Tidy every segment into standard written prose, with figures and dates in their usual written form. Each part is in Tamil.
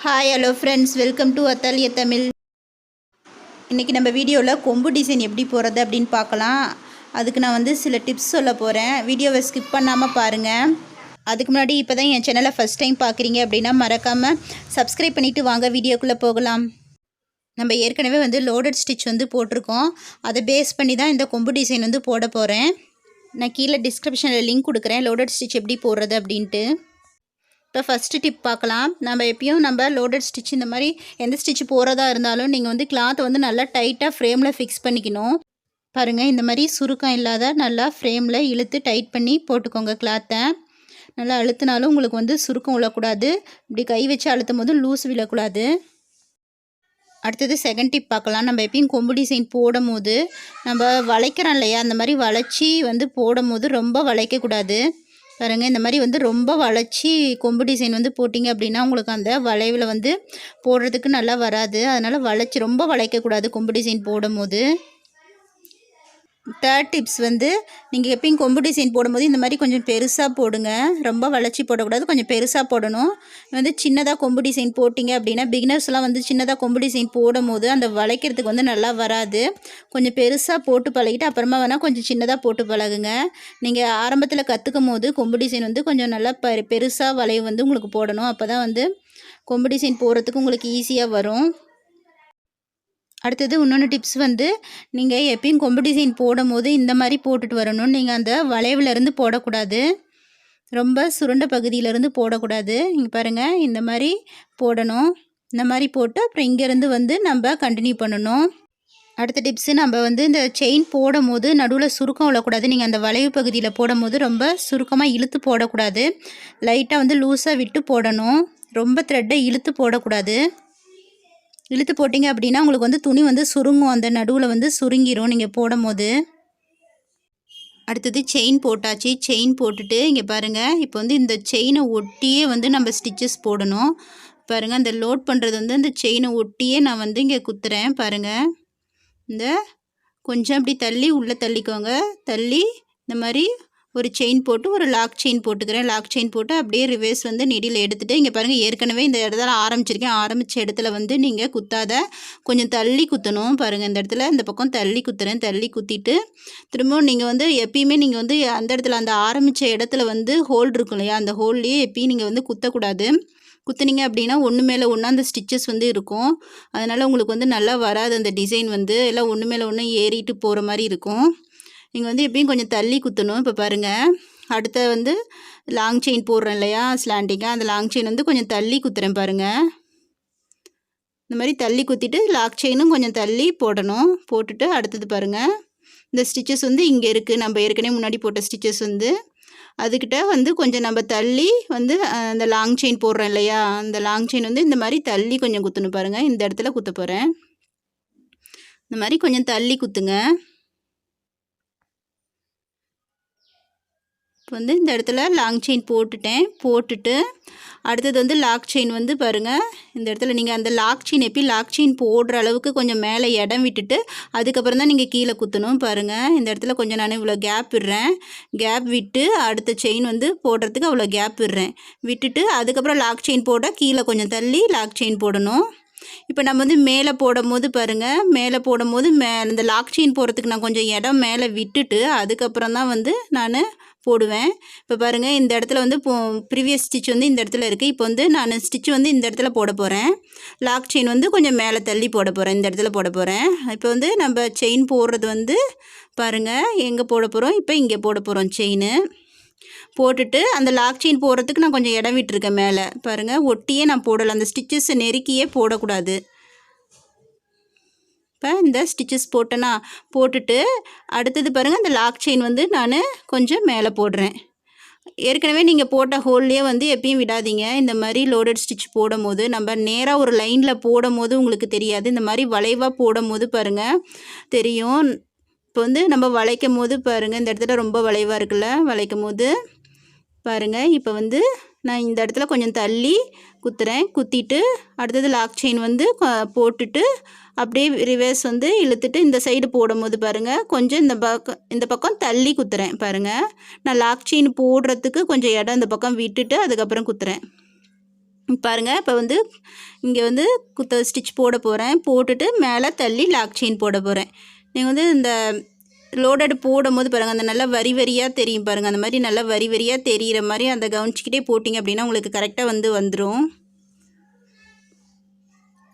Hi hello friends, welcome to அத்தாலிய தமிழ். இன்றைக்கி நம்ம வீடியோவில் கொம்பு டிசைன் எப்படி போகிறது அப்படின்னு பார்க்கலாம். அதுக்கு நான் சில டிப்ஸ் சொல்ல போகிறேன். வீடியோவை ஸ்கிப் பண்ணாமல் பாருங்கள். அதுக்கு முன்னாடி இப்போ தான் என் சேனலை ஃபஸ்ட் டைம் பார்க்குறீங்க அப்படின்னா மறக்காமல் சப்ஸ்கிரைப் பண்ணிவிட்டு வாங்க வீடியோக்குள்ளே போகலாம். நம்ம ஏற்கனவே லோடட் ஸ்டிச் போட்டிருக்கோம். அதை பேஸ் பண்ணி தான் இந்த கொம்பு டிசைன் போட போகிறேன். நான் கீழே டிஸ்கிரிப்ஷனில் லிங்க் கொடுக்குறேன், லோடட் ஸ்டிச் எப்படி போடுறது அப்படின்ட்டு. இப்போ ஃபஸ்ட்டு டிப் பார்க்கலாம். நம்ம எப்பயும் லோடட் ஸ்டிச் இந்த மாதிரி எந்த ஸ்டிச் போகிறதா இருந்தாலும் நீங்கள் கிளாத்தை நல்லா டைட்டாக ஃப்ரேமில் ஃபிக்ஸ் பண்ணிக்கணும். பாருங்கள், இந்த மாதிரி சுருக்கம் இல்லாத நல்லா ஃப்ரேமில் இழுத்து டைட் பண்ணி போட்டுக்கோங்க. கிளாத்தை நல்லா அழுத்தினாலும் உங்களுக்கு சுருக்கம் விழக்கூடாது. இப்படி கை வச்சு அழுத்தும் போது லூஸ் விழக்கூடாது. அடுத்தது செகண்ட் டிப் பார்க்கலாம். நம்ம எப்பயும் கொம்பு டிசைன் போடும் போது நம்ம வளைக்கிறோம் இல்லையா, அந்த மாதிரி வளைச்சி போடும் போது ரொம்ப வளைக்கக்கூடாது. பாருங்கள், இந்த மாதிரி ரொம்ப வளைச்சி கொம்பு டிசைன் போட்டிங்க அப்படின்னா உங்களுக்கு அந்த வளைவில் போடுறதுக்கு நல்லா வராது. அதனால் ரொம்ப வளைக்கக்கூடாது கொம்பு டிசைன் போடும் போது. தேர்ட் டிப்ஸ் நீங்கள் எப்பயும் கொம்பு டிசைன் போடும்போது இந்த மாதிரி கொஞ்சம் பெருசாக போடுங்க. ரொம்ப வளைச்சி போடக்கூடாது, கொஞ்சம் பெருசாக போடணும். சின்னதாக கொம்பு டிசைன் போட்டிங்க அப்படின்னா பிகினர்ஸ்லாம் சின்னதாக கொம்பு டிசைன் போடும் போது அந்த வளைக்கிறதுக்கு நல்லா வராது. கொஞ்சம் பெருசாக போட்டு பழகிட்டு அப்புறமா வேணால் கொஞ்சம் சின்னதாக போட்டு பழகுங்க. நீங்கள் ஆரம்பத்தில் கற்றுக்கும் போது கொம்பு டிசைன் கொஞ்சம் நல்லா பெருசாக வளைவு உங்களுக்கு போடணும். அப்போ தான் கொம்பு டிசைன் போடுறதுக்கு உங்களுக்கு ஈஸியாக வரும். அடுத்தது இன்னொன்று டிப்ஸ் நீங்கள் எப்பயும் கொம்பு டிசைன் போடும் போது இந்த மாதிரி போட்டுட்டு வரணும். நீங்கள் அந்த வளைவுலேருந்து போடக்கூடாது, ரொம்ப சுருண்ட பகுதியிலேருந்து போடக்கூடாது. இங்கே பாருங்கள், இந்த மாதிரி போடணும். இந்த மாதிரி போட்டு அப்புறம் இங்கேருந்து நம்ம கண்டினியூ பண்ணணும். அடுத்த டிப்ஸு, நம்ம இந்த செயின் போடும் போது நடுவில் சுருக்கம் விடக்கூடாது. நீங்கள் அந்த வளைவு பகுதியில் போடும் போது ரொம்ப சுருக்கமாக இழுத்து போடக்கூடாது. லைட்டாக லூஸாக விட்டு போடணும். ரொம்ப த்ரெட்டை இழுத்து போடக்கூடாது. இழுத்து போட்டிங்க அப்படின்னா உங்களுக்கு துணி சுருங்கும். அந்த நடுவில் சுருங்கிரும் நீங்கள் போடும் போது. அடுத்தது செயின் போட்டாச்சு. செயின் போட்டுட்டு இங்கே பாருங்கள், இப்போ இந்த செயினை ஒட்டியே நம்ம ஸ்டிச்சஸ் போடணும். பாருங்கள், அந்த லோட் பண்ணுறது அந்த செயினை ஒட்டியே நான் இங்கே குத்துறேன். பாருங்கள், இந்த கொஞ்சம் அப்படி தள்ளி உள்ளே தள்ளிக்கோங்க. தள்ளி இந்த மாதிரி ஒரு செயின் போட்டு ஒரு லாக் செயின் போட்டுக்கிறேன். லாக் செயின் போட்டு அப்படியே ரிவேர்ஸ் நெடியில் எடுத்துகிட்டு இங்கே பாருங்கள், ஏற்கனவே இந்த இடத்துல ஆரம்பிச்சிருக்கேன். ஆரம்பித்த இடத்துல நீங்கள் குத்தாத கொஞ்சம் தள்ளி குத்தணும். பாருங்கள், இந்த இடத்துல இந்த பக்கம் தள்ளி குத்துறேன். தள்ளி குத்திட்டு திரும்பவும் நீங்கள் எப்பயுமே நீங்கள் அந்த இடத்துல அந்த ஆரம்பித்த இடத்துல ஹோல் இருக்கும் இல்லையா, அந்த ஹோல்லையே எப்பயும் நீங்கள் குத்தக்கூடாது. குத்துனீங்க அப்படின்னா ஒன்று மேலே ஒன்று அந்த ஸ்டிச்சஸ் இருக்கும். அதனால் உங்களுக்கு நல்லா வராது. அந்த டிசைன் எல்லாம் ஒன்று மேலே ஒன்று ஏறிட்டு போகிற மாதிரி இருக்கும். நீங்கள் எப்பயும் கொஞ்சம் தள்ளி குத்தணும். இப்போ பாருங்கள், அடுத்த லாங் செயின் போடுறேன் இல்லையா, ஸ்லாண்டிங்காக அந்த லாங் செயின் கொஞ்சம் தள்ளி குத்துறேன். பாருங்கள், இந்த மாதிரி தள்ளி குத்திட்டு லாக் செயினும் கொஞ்சம் தள்ளி போடணும். போட்டுட்டு அடுத்தது பாருங்கள், இந்த ஸ்டிச்சஸ் இங்கே இருக்குது. நம்ம ஏற்கனவே முன்னாடி போட்ட ஸ்டிச்சஸ் அதுக்கிட்ட கொஞ்சம் நம்ம தள்ளி அந்த லாங் செயின் போடுறோம் இல்லையா, அந்த லாங் செயின் இந்த மாதிரி தள்ளி கொஞ்சம் குத்தணும். பாருங்கள், இந்த இடத்துல குத்த போகிறேன். இந்த மாதிரி கொஞ்சம் தள்ளி குத்துங்க. இப்போ இந்த இடத்துல லாங் செயின் போட்டுட்டேன். போட்டுட்டு அடுத்தது லாக் செயின் பாருங்கள், இந்த இடத்துல நீங்கள் அந்த லாக் செயின் எப்பயும் லாக் செயின் போடுற அளவுக்கு கொஞ்சம் மேலே இடம் விட்டுட்டு அதுக்கப்புறம் தான் நீங்கள் கீழே குத்தணும். பாருங்கள், இந்த இடத்துல கொஞ்சம் நான் இவ்வளோ கேப் விடுறேன். கேப் விட்டு அடுத்த செயின் போடுறதுக்கு அவ்வளோ கேப் விடுறேன். விட்டுட்டு அதுக்கப்புறம் லாக் செயின் போட கீழே கொஞ்சம் தள்ளி லாக் செயின் போடணும். இப்போ நம்ம மேலே போடும் போது பாருங்கள், மேலே போடும் போது இந்த லாக் செயின் போடுறதுக்கு நான் கொஞ்சம் இடம் மேலே விட்டுட்டு அதுக்கப்புறம் தான் நான் போடுவேன். இப்போ பாருங்கள், இந்த இடத்துல ப்ரீவியஸ் ஸ்டிச் இந்த இடத்துல இருக்குது. இப்போ நான் ஸ்டிச் இந்த இடத்துல போட போகிறேன். லாக் செயின் கொஞ்சம் மேலே தள்ளி போட போகிறேன். இந்த இடத்துல போட போகிறேன். இப்போ நம்ம செயின் போடுறது பாருங்கள் எங்கே போட போகிறோம், இப்போ இங்கே போட போகிறோம். செயின் போட்டுட்டு அந்த லாக் செயின் போடுறதுக்கு நான் கொஞ்சம் இடம் விட்டுருக்கேன் மேலே. பாருங்கள், ஒட்டியே நான் போடலை, அந்த ஸ்டிச்சஸ் நெருக்கியே போடக்கூடாது. இப்போ இந்த ஸ்டிச்சஸ் போட்டேன்னா போட்டுட்டு அடுத்தது பாருங்கள், இந்த லாக் செயின் நான் கொஞ்சம் மேலே போடுறேன். ஏற்கனவே நீங்கள் போட்ட ஹோல்லையே எப்பயும் விடாதீங்க. இந்த மாதிரி லோடட் ஸ்டிச் போடும் போது நம்ம நேராக ஒரு லைனில் போடும் போது உங்களுக்கு தெரியாது. இந்த மாதிரி வளைவாக போடும் போது பாருங்கள் தெரியும். இப்போ நம்ம வளைக்கும் போது பாருங்கள், இந்த இடத்துல ரொம்ப வளைவாக இருக்குல்ல, வளைக்கும் போது பாருங்கள். இப்போ நான் இந்த இடத்துல கொஞ்சம் தள்ளி குத்துறேன். குத்திட்டு அடுத்தது லாக் செயின் போட்டுட்டு அப்படியே ரிவர்ஸ் இழுத்துட்டு இந்த சைடு போடும்போது பாருங்கள் கொஞ்சம் இந்த பக்கம் தள்ளி குத்துறேன். பாருங்கள், நான் லாக் செயின் போடுறதுக்கு கொஞ்சம் இடம் இந்த பக்கம் விட்டுட்டு அதுக்கப்புறம் குத்துறேன். பாருங்கள் இப்போ வந்து இங்கே வந்து ஸ்டிச் போட போகிறேன். போட்டுட்டு மேலே தள்ளி லாக் செயின் போட போகிறேன். நீங்கள் வந்து இந்த லோடட் போடும்போது பாருங்கள் அந்த நல்லா வரி வரியாக தெரியும் பாருங்கள். அந்த மாதிரி நல்லா வரி வரியாக தெரிகிற மாதிரி அந்த கவனிச்சிக்கிட்டே போட்டிங்க அப்படின்னா உங்களுக்கு கரெக்டாக வந்துடும்.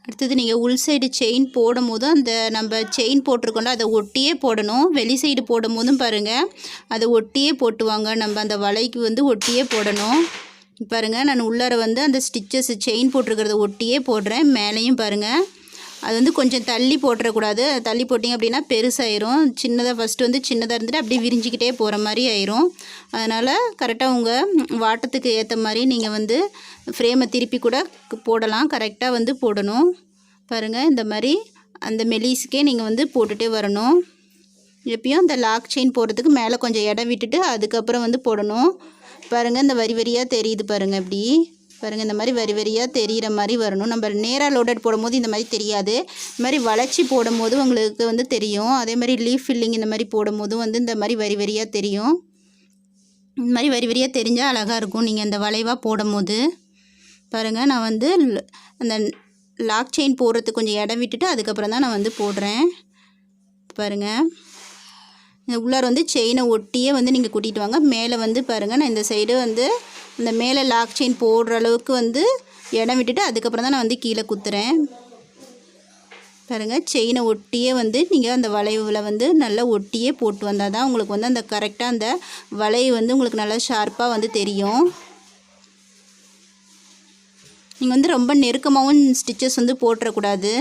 அடுத்தது நீங்கள் உள் சைடு செயின் போடும் போதும் அந்த நம்ம செயின் போட்டிருக்கோம்ல அதை ஒட்டியே போடணும். வெளி சைடு போடும் போதும் பாருங்கள் அதை ஒட்டியே போட்டுவாங்க. நம்ம அந்த வலைக்கு வந்து ஒட்டியே போடணும். பாருங்கள் நான் உள்ளார வந்து அந்த ஸ்டிச்சஸ் செயின் போட்டிருக்கிறத ஒட்டியே போடுறேன். மேலேயும் பாருங்கள் அது வந்து கொஞ்சம் தள்ளி போட்டுறக்கூடாது. தள்ளி போட்டிங்க அப்படின்னா பெருசாயிரும். சின்னதாக ஃபஸ்ட்டு வந்து சின்னதாக இருந்துட்டு அப்படியே விரிஞ்சிக்கிட்டே போகிற மாதிரி ஆயிரும். அதனால் கரெக்டாக உங்கள் வாட்டத்துக்கு ஏற்ற மாதிரி நீங்கள் வந்து ஃப்ரேமை திருப்பி கூட போடலாம். கரெக்டாக வந்து போடணும். பாருங்கள் இந்த மாதிரி அந்த மெலிஸுக்கே நீங்கள் வந்து போட்டுகிட்டே வரணும். எப்பயும் அந்த லாக் செயின் போடுறதுக்கு மேலே கொஞ்சம் இடம் விட்டுட்டு அதுக்கப்புறம் வந்து போடணும். பாருங்கள் இந்த வரி வரியாக தெரியுது பாருங்கள். இப்படி பாருங்கள் இந்த மாதிரி வரி வரியாக தெரிகிற மாதிரி வரணும். நம்ம நேராக லோடட் போடும்போது இந்த மாதிரி தெரியாது. இந்த மாதிரி வளைச்சி போடும் போது உங்களுக்கு வந்து தெரியும். அதே மாதிரி லீஃப் ஃபில்லிங் இந்த மாதிரி போடும் போதும் வந்து இந்த மாதிரி வரி வரியாக தெரியும். இந்த மாதிரி வரி வரியாக தெரிஞ்சால் அழகாக இருக்கும் நீங்கள் இந்த வளைவாக போடும் போது. பாருங்கள் நான் வந்து அந்த லாக் செயின் போடுறதுக்கு கொஞ்சம் இடம் விட்டுட்டு அதுக்கப்புறம் தான் நான் வந்து போடுறேன். பாருங்கள் இந்த உள்ளார வந்து செயினை ஒட்டியே வந்து நீங்கள் கூட்டிகிட்டு வாங்க. மேலே வந்து பாருங்கள் நான் இந்த சைடு வந்து இந்த மேலே லாக் செயின் போடுற அளவுக்கு வந்து இடம் விட்டுட்டு அதுக்கப்புறம் தான் நான் வந்து கீழே குத்துறேன். பாருங்கள் செயினை ஒட்டியே வந்து நீங்கள் அந்த வளைவில் வந்து நல்லா ஒட்டியே போட்டு வந்தால் தான் உங்களுக்கு வந்து அந்த கரெக்டாக அந்த வளைவு வந்து உங்களுக்கு நல்லா ஷார்ப்பாக வந்து தெரியும். நீங்கள் வந்து ரொம்ப நெருக்கமாகவும் ஸ்டிச்சஸ் வந்து போட்டுறக்கூடாது.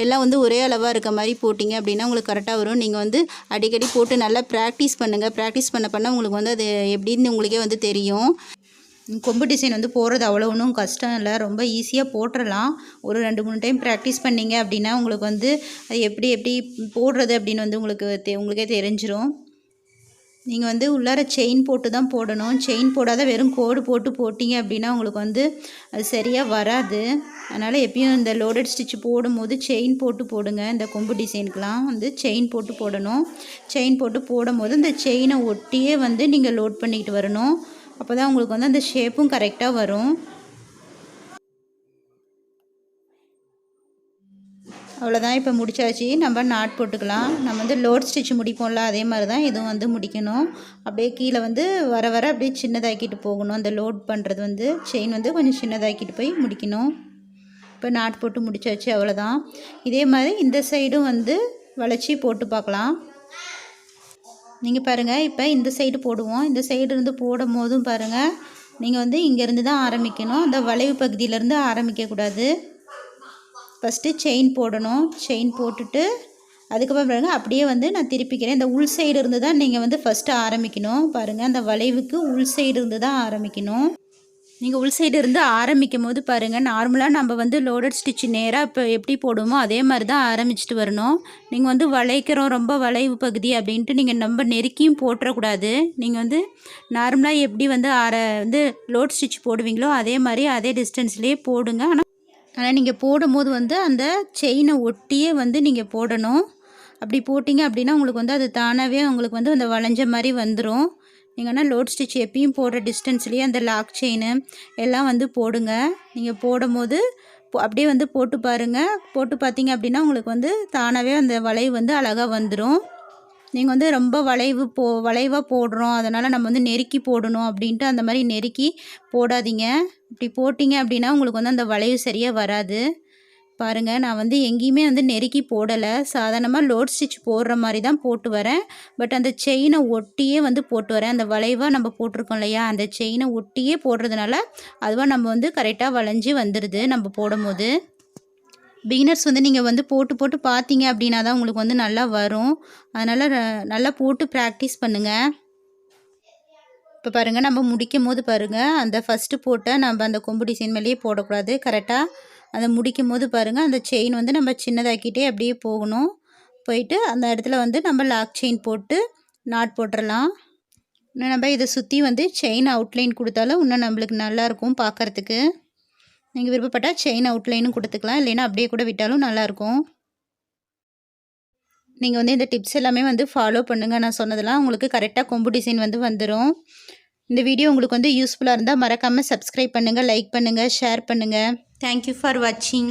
எல்லாம் வந்து ஒரே அளவாக இருக்க மாதிரி போட்டிங்க அப்படின்னா உங்களுக்கு கரெக்டாக வரும். நீங்கள் வந்து அடிக்கடி போட்டு நல்லா ப்ராக்டிஸ் பண்ணுங்கள். ப்ராக்டிஸ் பண்ண உங்களுக்கு வந்து அது எப்படின்னு உங்களுக்கே வந்து தெரியும். கொம்பு டிசைன் வந்து போடுறது அவ்வளோ ஒன்றும் கஷ்டம் இல்லை. ரொம்ப ஈஸியாக போட்டுடலாம். ஒரு 2-3 டைம் ப்ராக்டிஸ் பண்ணிங்க அப்படின்னா உங்களுக்கு வந்து அது எப்படி போடுறது அப்படின்னு வந்து உங்களுக்கே தெரிஞ்சிடும். நீங்கள் வந்து உள்ளார செயின் போட்டு தான் போடணும். செயின் போடாத வெறும் கோடு போட்டு போட்டிங்க அப்படின்னா உங்களுக்கு வந்து அது சரியாக வராது. அதனால் எப்பயும் இந்த லோடட் ஸ்டிச் போடும்போது செயின் போட்டு போடுங்க. இந்த கொம்பு டிசைனுக்கெலாம் வந்து செயின் போட்டு போடணும். செயின் போட்டு போடும்போது இந்த செயினை ஒட்டியே வந்து நீங்கள் லோட் பண்ணிக்கிட்டு வரணும். அப்போ தான் உங்களுக்கு வந்து அந்த ஷேப்பும் கரெக்டாக வரும். அவ்வளோதான், இப்போ முடிச்சாச்சு. நம்ம நாட் போட்டுக்கலாம். நம்ம வந்து லோட் ஸ்டிச் முடிப்போம்ல அதே மாதிரி தான் இதுவும் வந்து முடிக்கணும். அப்படியே கீழே வந்து வர அப்படியே சின்னதாக்கிட்டு போகணும். அந்த லோட் பண்ணுறது வந்து செயின் வந்து கொஞ்சம் சின்னதாக்கிட்டு போய் முடிக்கணும். இப்போ நாட் போட்டு முடிச்சாச்சு, அவ்வளோதான். இதே மாதிரி இந்த சைடும் வந்து வளைச்சி போட்டு பார்க்கலாம். நீங்கள் பாருங்கள் இப்போ இந்த சைடு போடுவோம். இந்த சைடு இருந்து போடும் போதும் பாருங்கள் நீங்கள் வந்து இங்கேருந்து தான் ஆரம்பிக்கணும். அந்த வளைவு பகுதியிலேருந்து ஆரம்பிக்கக்கூடாது. ஃபஸ்ட்டு செயின் போடணும். செயின் போட்டுட்டு அதுக்கப்புறம் பாருங்கள் அப்படியே வந்து நான் திருப்பிக்கிறேன். இந்த உள் சைடு இருந்து தான் நீங்கள் வந்து ஃபஸ்ட்டு ஆரம்பிக்கணும். பாருங்கள் அந்த வளைவுக்கு உள் சைடு இருந்து தான் ஆரம்பிக்கணும். நீங்கள் உள் சைடு இருந்து ஆரம்பிக்கும் போது பாருங்கள் நார்மலாக நம்ம வந்து லோடட் ஸ்டிச் நேராக இப்போ எப்படி போடுவோமோ அதே மாதிரி தான் ஆரம்பிச்சுட்டு வரணும். நீங்கள் வந்து வளைக்கிறோம் ரொம்ப வளைவு பகுதி அப்படின்ட்டு நீங்கள் ரொம்ப நெருக்கியும் போட்டுறக்கூடாது. நீங்கள் வந்து நார்மலாக எப்படி வந்து லோட் ஸ்டிச் போடுவீங்களோ அதே மாதிரி அதே டிஸ்டன்ஸ்லேயே போடுங்க. ஆனால் நீங்கள் போடும்போது வந்து அந்த செயினை ஒட்டியே வந்து நீங்கள் போடணும். அப்படி போட்டிங்க அப்படின்னா உங்களுக்கு வந்து அது தானாகவே உங்களுக்கு வந்து அந்த வளைஞ்ச மாதிரி வந்துடும். நீங்கள் ஆனால் லோட் ஸ்டிச் எப்பயும் போடுற டிஸ்டன்ஸ்லேயே அந்த லாக் செயின் எல்லாம் வந்து போடுங்க. நீங்கள் போடும்போது அப்படியே வந்து போட்டு பாருங்கள். போட்டு பார்த்தீங்க அப்படின்னா உங்களுக்கு வந்து தானாகவே அந்த வளைவு வந்து அழகாக வந்துடும். நீங்கள் வந்து ரொம்ப வளைவாக போடுறோம் அதனால் நம்ம வந்து நெருக்கி போடணும் அப்படின்ட்டு அந்த மாதிரி நெருக்கி போடாதீங்க. இப்படி போட்டிங்க அப்படின்னா உங்களுக்கு வந்து அந்த வளைவு சரியாக வராது. பாருங்கள் நான் வந்து எங்கேயுமே வந்து நெருக்கி போடலை. சாதாரணமாக லோட் ஸ்டிச் போடுற மாதிரி தான் போட்டு வரேன். பட் அந்த செயினை ஒட்டியே வந்து போட்டு வரேன். அந்த வளைவாக நம்ம போட்டிருக்கோம் இல்லையா அந்த செயினை ஒட்டியே போடுறதுனால அதுவாக நம்ம வந்து கரெக்டாக வளைஞ்சி வந்துடுது நம்ம போடும்போது. பிகினர்ஸ் வந்து நீங்கள் வந்து போட்டு பார்த்தீங்க அப்படின்னா தான் உங்களுக்கு வந்து நல்லா வரும். அதனால் நல்லா போட்டு ப்ராக்டிஸ் பண்ணுங்கள். இப்போ பாருங்கள் நம்ம முடிக்கும் போது பாருங்கள் அந்த ஃபஸ்ட்டு போட்ட நம்ம அந்த கொம்பு டிசைன் மேலேயே போடக்கூடாது. கரெக்டாக அதை முடிக்கும் போது பாருங்கள் அந்த செயின் வந்து நம்ம சின்னதாக்கிட்டே அப்படியே போகணும். போயிட்டு அந்த இடத்துல வந்து நம்ம லாக் செயின் போட்டு நாட் போட்டுடலாம். இன்னும் நம்ம இதை சுற்றி வந்து செயின் அவுட்லைன் கொடுத்தாலும் இன்னும் நம்மளுக்கு நல்லாயிருக்கும் பார்க்குறதுக்கு. நீங்கள் விருப்பப்பட்டால் செயின் அவுட்லைனும் கொடுத்துக்கலாம். இல்லைன்னா அப்படியே கூட விட்டாலும் நல்லாயிருக்கும். நீங்கள் வந்து இந்த டிப்ஸ் எல்லாமே வந்து ஃபாலோ பண்ணுங்கள். நான் சொன்னதெல்லாம் உங்களுக்கு கரெக்டாக கொம்பு டிசைன் வந்து வந்துடும். இந்த வீடியோ உங்களுக்கு வந்து யூஸ்ஃபுல்லாக இருந்தால் மறக்காமல் சப்ஸ்கிரைப் பண்ணுங்கள், லைக் பண்ணுங்கள், ஷேர் பண்ணுங்கள். தேங்க்யூ ஃபார் வாட்சிங்.